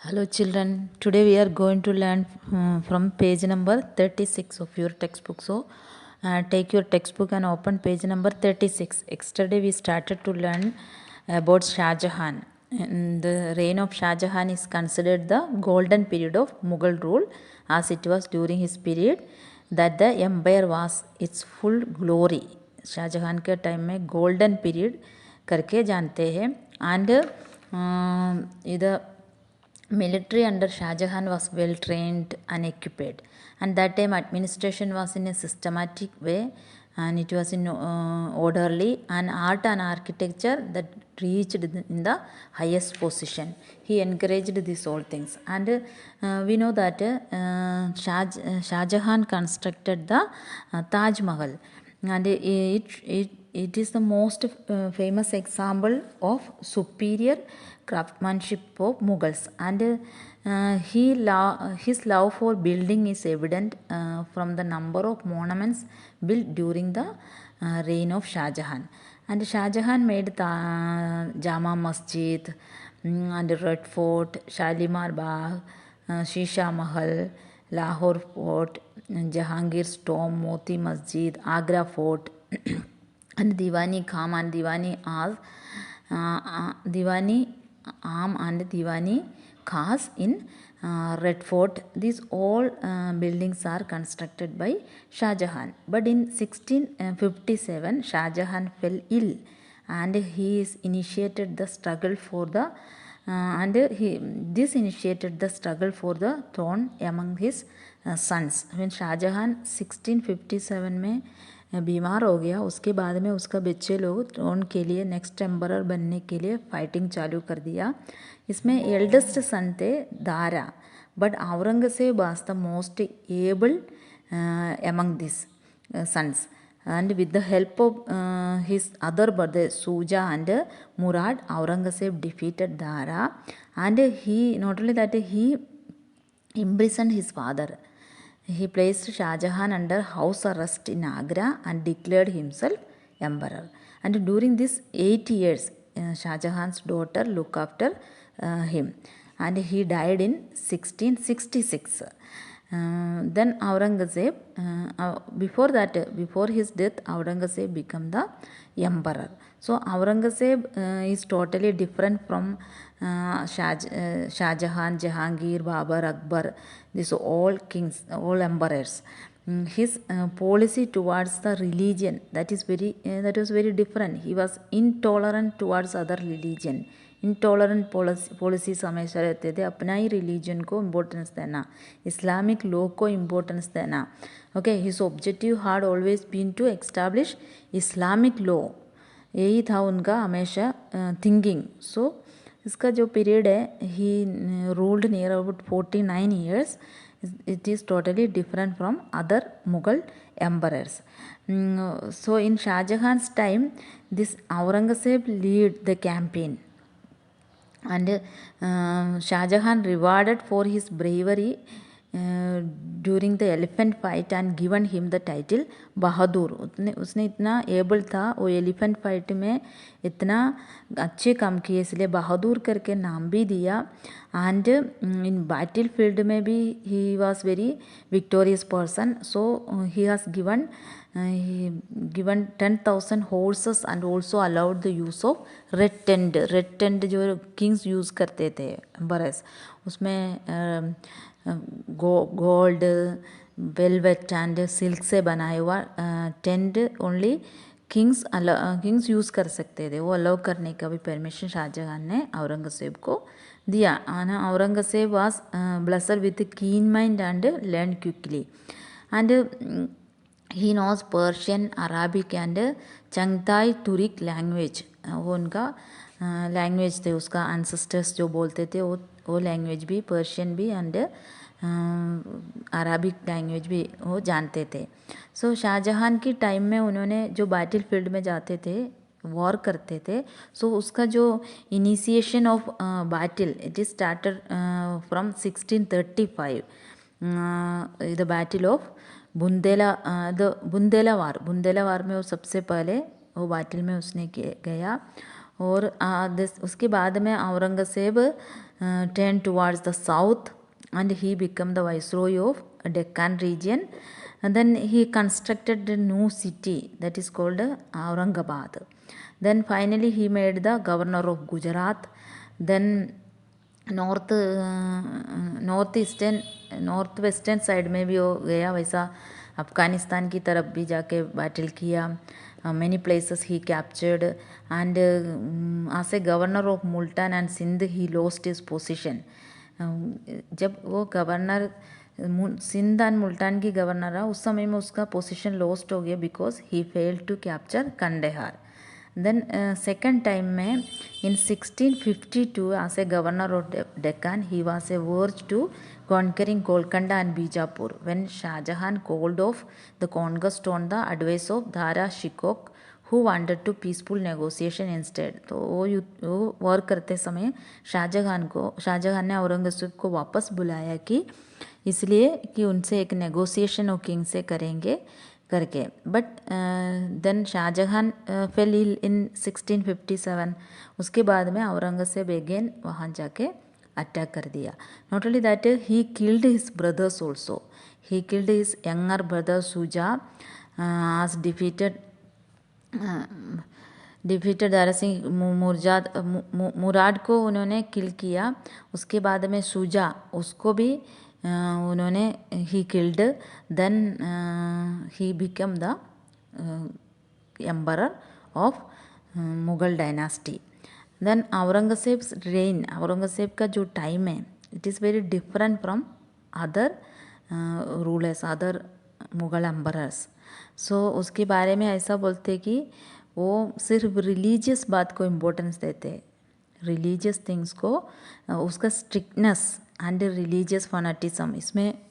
Hello children, today we are going to learn from page number 36 of your textbook. So take your textbook and open page number 36. Yesterday we started to learn about Shah Jahan. And the reign of Shah Jahan is considered the golden period of Mughal rule, as it was during his period that the empire was its full glory. Shahjahan के time में golden period करके जानते हैं. And इधर military under Shah Jahan was well trained and equipped, and that time administration was in a systematic way, and it was in orderly, and art and architecture that reached in the highest position. He encouraged these all things, and we know that Shah Jahan constructed the Taj Mahal, and it is the most famous example of superior craftsmanship of Mughals, and his love for building is evident from the number of monuments built during the reign of Shah Jahan. And Shah Jahan made Jama Masjid, and Red Fort, Shalimar Bagh, Shisha Mahal, Lahore Fort, Jahangir's Tomb, Moti Masjid, Agra Fort, and Diwani Kham and Diwani Am and Diwani Khas in Red Fort. These all buildings are constructed by Shah Jahan. But in 1657, Shah Jahan fell ill, and he initiated the struggle for the this initiated the struggle for the throne among his sons. When Shah Jahan 1657 में बीमार हो गया, उसके बाद में उसका बच्चे लोग ट्रोन के लिए नेक्स्ट एम्परर बनने के लिए फाइटिंग चालू कर दिया. इसमें एल्डेस्ट सन थे Dara, but Aurangzeb was the most able among these sons, and with the help of his other brothers Suja and Murad, Aurangzeb defeated Dara, and he not only that he imprisoned his father. He placed Shah Jahan under house arrest in Agra and declared himself emperor. And during these 8 years, Shah Jahan's daughter looked after him, and he died in 1666. Then Aurangzeb, before his death, Aurangzeb became the emperor. So Aurangzeb is totally different from Shah Jahan, Jahangir, Babur, Akbar. These are all kings, all emperors. His policy towards the religion, that was very different. He was intolerant towards other religion. Intolerant policies हमेशा रहते थे. अपना ही religion को importance देना, Islamic law को importance देना. Okay, his objective had always been to establish Islamic law. यही था उनका हमेशा थिंकिंग. सो इसका जो पीरियड है, he ruled near about 49 years. It is totally different from other Mughal emperors. So in Shah Jahan's time, this Aurangzeb lead the campaign, and Shah Jahan rewarded for his bravery during the elephant fight and given him the title बहादुर. उसने इतना able था वो elephant fight में इतना अच्छे काम किए, इसलिए बहादुर करके नाम भी दिया. एंड इन बैटल फील्ड में भी he was very victorious person. So he has given 10,000 horses and also allowed the use of red tent जो किंग्स यूज़ करते थे बरस, उसमें गोल्ड, वेलवेट एंड सिल्क से बनाया हुआ टेंट ओनली किंग्स यूज़ कर सकते थे. वो अलाउ करने का भी परमिशन शाहजहां ने औरंगजेब को दिया. Aurangzeb was blessed with keen mind and learn quickly, and he knows Persian, Arabic and Chagatai Turk language. वो उनका लैंग्वेज थे, उसका एंसेस्टर्स जो बोलते थे वो लैंग्वेज भी, पर्शियन भी एंड अराबिक लैंग्वेज भी वो जानते थे. सो शाहजहां की टाइम में उन्होंने जो बैटल फील्ड में जाते थे, वॉर करते थे, सो उसका जो initiation of battle it is started from 1635. The battle of Bundela war में वो सबसे पहले वो बैटल में उसने गया. और उसके बाद में Aurangzeb turn towards the south and he became the viceroy of Deccan region, and then he constructed a new city that is called Aurangabad. Then finally he made the governor of Gujarat. Then north western side में भी वो गया, वैसा अफ़गानिस्तान की तरफ भी जाके battle किया. Many places he captured, and as a governor of Multan and Sindh he lost his position. जब वो गवर्नर सिंध एंड मुल्तान की गवर्नर रहा, उस समय में उसका पोजीशन लॉस्ट हो गया because he failed to capture Kandahar. Then second time में in 1652 as a governor of Deccan he was a verge to conquering Golconda and Bijapur when Shah Jahan called off the conquest on the advice of Dara Shikoh who wanted to peaceful negotiation instead. तो वो war करते समय शाहजहान ने औरंगजेब को वापस बुलाया कि इसलिए कि उनसे एक नेगोशिएशन वो किंग से करेंगे करके. But then Shahjahan fell ill in 1657. उसके बाद में औरंगजेब अगेन वहाँ जाके अटैक कर दिया. Not only that, he killed his brothers also. He killed his younger brother Shuja as defeated Dara Singh मुराद को उन्होंने किल किया. उसके बाद में सुजा उसको भी उन्होंने he killed. Then he become the emperor of Mughal dynasty. Then Aurangzeb's reign, Aurangzeb का जो टाइम है it is very different from other rulers, other Mughal emperors. So उसके बारे में ऐसा बोलते कि वो सिर्फ रिलीजियस बात को इम्पोर्टेंस देते, रिलीजियस थिंग्स को, उसका स्ट्रिक्टनेस एंड रिलीजियस फनाटिज्म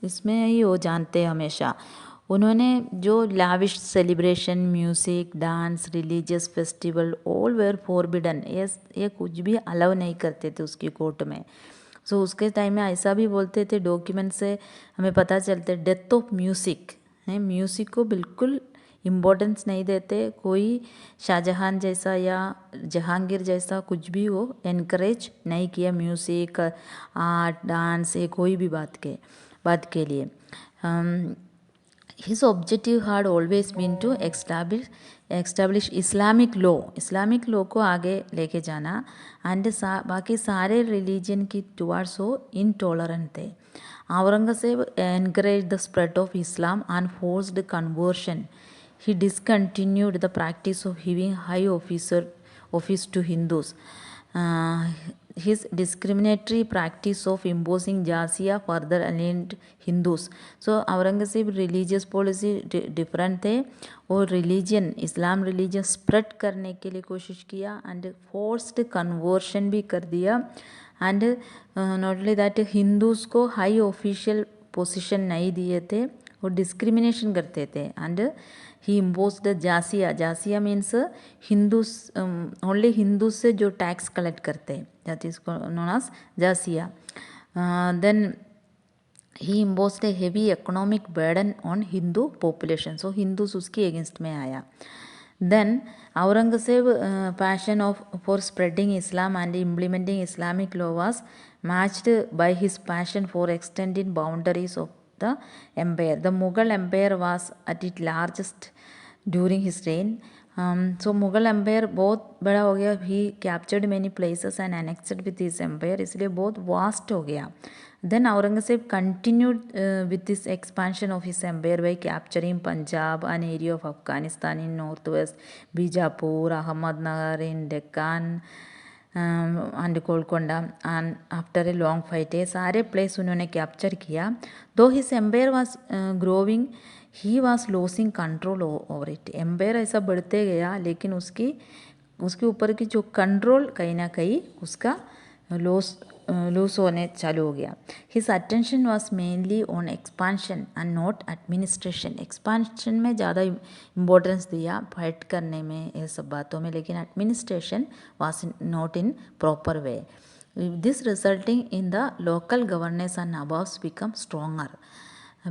इसमें ही वो जानते हैं हमेशा. उन्होंने जो lavish celebration, music, dance, religious festival all were forbidden, ये कुछ भी अलाउ नहीं करते थे उसकी कोर्ट में. सो उसके टाइम में ऐसा भी बोलते थे, डॉक्यूमेंट से हमें पता चलते, डेथ ऑफ म्यूज़िक है, म्यूज़िक को बिल्कुल इम्पोर्टेंस नहीं देते. कोई शाहजहान जैसा या जहांगीर जैसा कुछ भी वो एनकरेज नहीं किया म्यूज़िक, आर्ट, डांस, ये कोई भी बात के लिए. His objective had always been to establish Islamic law को आगे लेके जाना. एंड बाकी सारे रिलीजन की टुवर्ड्स वो इनटॉलरेंट थे. Aurangzeb encouraged the spread of Islam and forced conversion. He discontinued the practice of giving high office to Hindus. His discriminatory practice of imposing jizya further aliened Hindus. So Aurangzeb religious policy different थे और religion, इस्लाम religion spread करने के लिए कोशिश किया and forced conversion भी कर दिया. And not only that, Hindus को हाई ऑफिशियल पोजीशन नहीं दिए थे और डिस्क्रिमिनेशन करते थे. And he imposed jizya means Hindus, only Hindus से जो टैक्स कलेक्ट करते हैं, that is known as jizya. Then he imposed a heavy economic burden on Hindu population. So Hindus उसके अगेंस्ट में आया. Then Aurangzeb passion for spreading Islam and implementing Islamic law was matched by his passion for extending boundaries of the empire. The Mughal empire was at its largest during his reign. So Mughal empire बहुत बड़ा हो गया. He captured many places and annexed with his empire, इसलिए बहुत vast हो गया. Then Aurangzeb continued with this expansion of his empire by capturing Punjab, an area of Afghanistan in northwest, Bijapur, Ahmednagar in Deccan, and Golconda. And after a long fight, ये सारे place उन्होंने capture किया. Though his empire was growing, he was losing control over it. Empire ऐसा बढ़ते गया लेकिन उसके ऊपर की जो कंट्रोल कहीं ना कहीं उसका लूज होने चालू हो गया. His attention was mainly on expansion and not administration. Expansion में ज़्यादा इम्पोर्टेंस दिया, फाइट करने में, ये सब बातों में, लेकिन administration was not in proper way. This resulting in the local governance and nawabs become stronger.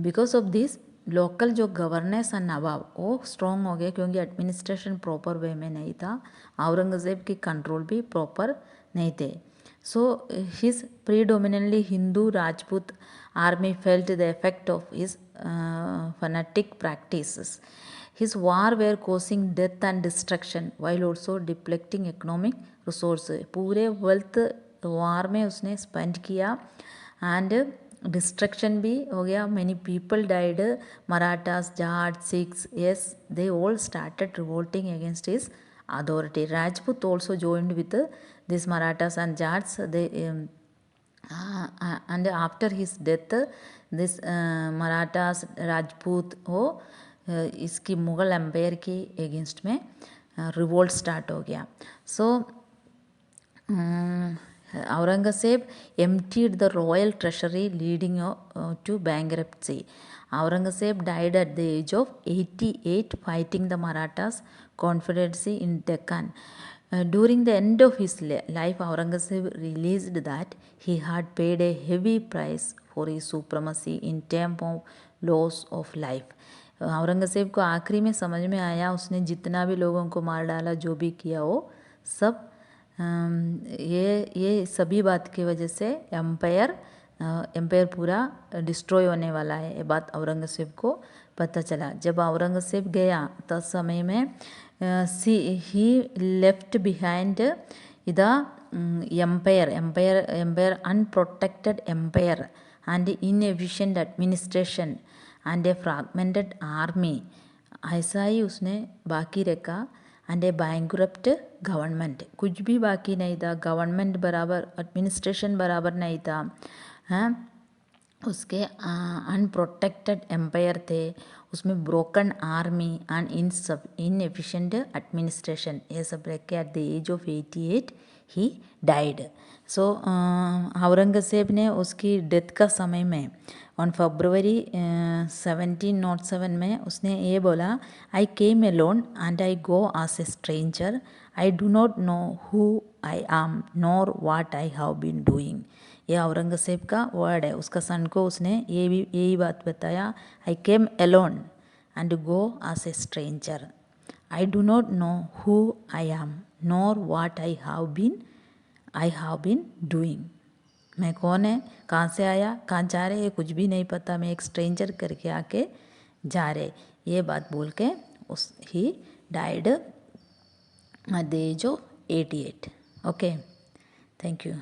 Because of this, local जो गवर्नेंस एंड नवाब वो स्ट्रॉन्ग हो गए क्योंकि एडमिनिस्ट्रेशन प्रॉपर वे में नहीं था, औरंगज़ेब की कंट्रोल भी प्रॉपर नहीं थे. So his predominantly Hindu Rajput army felt the effect of his fanatic practices. His war were causing death and destruction while also depleting economic resources. पूरे wealth war में उसने spend किया and डिस्ट्रक्शन भी हो गया. Many people died. Marathas, Jat, Sikhs, yes, they all started revolting against his authority. Rajput also joined with these Marathas and Jats. They and after his death, this Marathas, Rajput हो इसकी Mughal empire के against में revolt start हो गया. सो Aurangzeb emptied the royal treasury leading to bankruptcy. Aurangzeb died at the age of 88 fighting the Marathas confederacy in Deccan. During the end of his life, Aurangzeb realized that he had paid a heavy price for his supremacy in terms of loss of life. Aurangzeb को आखिरी में समझ में आया उसने जितना भी लोगों को मार डाला, जो भी किया वो सब ये सभी बात की वजह से एम्पायर पूरा डिस्ट्रॉय होने वाला है. ये बात औरंगज़ेब को पता चला. जब औरंगज़ेब गया तो समय में he left behind the empire unprotected empire and inefficient administration and a fragmented army. ऐसा ही उसने बाकी रखा. And A bankrupt government. कुछ भी बाकी नहीं था. गवर्नमेंट बराबर, एडमिनिस्ट्रेशन बराबर नहीं था. हाँ, उसके अनप्रोटेक्टेड एम्पायर थे, उसमें broken army and inefficient administration. ये सब रख के at the age of 88 he died. So Aurangzeb ने उसकी डेथ का समय में ऑन फरवरी 1707 में उसने ये बोला, I came alone and I go as a stranger. I do not know who I am nor what I have been doing. ये औरंगज़ेब का वर्ड है. उसका सन को उसने यही बात बताया. I came alone and go as a stranger. I do not know who I am nor what I have been doing. मैं कौन है, कहाँ से आया, कहाँ जा रहे, ये कुछ भी नहीं पता. मैं एक स्ट्रेंजर करके आके जा रहे. ये बात बोल के ही died at the age of 88. Okay, thank you.